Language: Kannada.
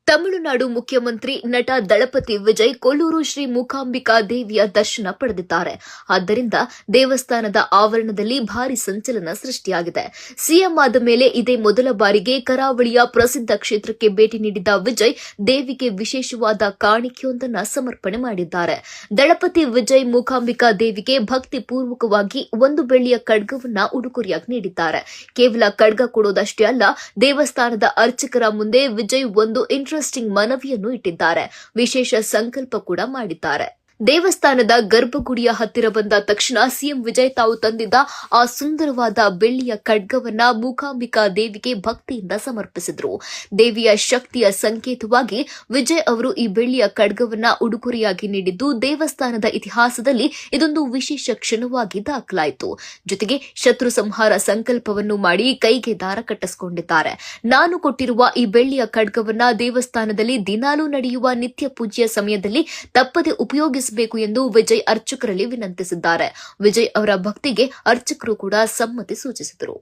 ತಮಿಳುನಾಡು ಮುಖ್ಯಮಂತ್ರಿ ನಟ ದಳಪತಿ ವಿಜಯ್ ಕೊಲ್ಲೂರು ಶ್ರೀ ಮೂಕಾಂಬಿಕಾ ದೇವಿಯ ದರ್ಶನ ಪಡೆದಿದ್ದಾರೆ. ಆದ್ದರಿಂದ ದೇವಸ್ಥಾನದ ಆವರಣದಲ್ಲಿ ಭಾರಿ ಸಂಚಲನ ಸೃಷ್ಟಿಯಾಗಿದೆ. ಸಿಎಂ ಆದ ಮೇಲೆ ಇದೇ ಮೊದಲ ಬಾರಿಗೆ ಕರಾವಳಿಯ ಪ್ರಸಿದ್ಧ ಕ್ಷೇತ್ರಕ್ಕೆ ಭೇಟಿ ನೀಡಿದ ವಿಜಯ್ ದೇವಿಗೆ ವಿಶೇಷವಾದ ಕಾಣಿಕೆಯೊಂದನ್ನು ಸಮರ್ಪಣೆ ಮಾಡಿದ್ದಾರೆ. ದಳಪತಿ ವಿಜಯ್ ಮೂಕಾಂಬಿಕಾ ದೇವಿಗೆ ಭಕ್ತಿ ಪೂರ್ವಕವಾಗಿ ಒಂದು ಬೆಳ್ಳಿಯ ಖಡ್ಗವನ್ನ ಉಡುಗೊರೆಯಾಗಿ ನೀಡಿದ್ದಾರೆ. ಕೇವಲ ಖಡ್ಗ ಕೊಡೋದಷ್ಟೇ ಅಲ್ಲ, ದೇವಸ್ಥಾನದ ಅರ್ಚಕರ ಮುಂದೆ ವಿಜಯ್ ಒಂದು ಇಂಟ್ರೆಸ್ಟಿಂಗ್ ಮನವಿಯನ್ನು ಇಟ್ಟಿದ್ದಾರೆ. ವಿಶೇಷ ಸಂಕಲ್ಪ ಕೂಡ ಮಾಡಿದ್ದಾರೆ. ದೇವಸ್ಥಾನದ ಗರ್ಭಗುಡಿಯ ಹತ್ತಿರ ಬಂದ ತಕ್ಷಣ ಸಿಎಂ ವಿಜಯ್ ತಾವು ತಂದಿದ್ದ ಆ ಸುಂದರವಾದ ಬೆಳ್ಳಿಯ ಖಡ್ಗವನ್ನ ಮೂಕಾಂಬಿಕಾ ದೇವಿಗೆ ಭಕ್ತಿಯಿಂದ ಸಮರ್ಪಿಸಿದರು. ದೇವಿಯ ಶಕ್ತಿಯ ಸಂಕೇತವಾಗಿ ವಿಜಯ್ ಅವರು ಈ ಬೆಳ್ಳಿಯ ಖಡ್ಗವನ್ನ ಉಡುಗೊರೆಯಾಗಿ ನೀಡಿದ್ದು ದೇವಸ್ಥಾನದ ಇತಿಹಾಸದಲ್ಲಿ ಇದೊಂದು ವಿಶೇಷ ಕ್ಷಣವಾಗಿ ದಾಖಲಾಯಿತು. ಜೊತೆಗೆ ಶತ್ರು ಸಂಹಾರ ಸಂಕಲ್ಪವನ್ನು ಮಾಡಿ ಕೈಗೆ ದಾರ ಕಟ್ಟಿಸಿಕೊಂಡಿದ್ದಾರೆ. ನಾನು ಕೊಟ್ಟಿರುವ ಈ ಬೆಳ್ಳಿಯ ಖಡ್ಗವನ್ನ ದೇವಸ್ಥಾನದಲ್ಲಿ ದಿನಾಲೂ ನಡೆಯುವ ನಿತ್ಯ ಪೂಜೆಯ ಸಮಯದಲ್ಲಿ ತಪ್ಪದೆ ಉಪಯೋಗಿಸಬೇಕು ಎಂದು ವಿಜಯ್ ಅರ್ಚಕರಲ್ಲಿ ವಿನಂತಿಸಿದ್ದಾರೆ. ವಿಜಯ್ ಅವರ ಭಕ್ತಿಗೆ ಅರ್ಚಕರು ಕೂಡ ಸಮ್ಮತಿ ಸೂಚಿಸಿದರು.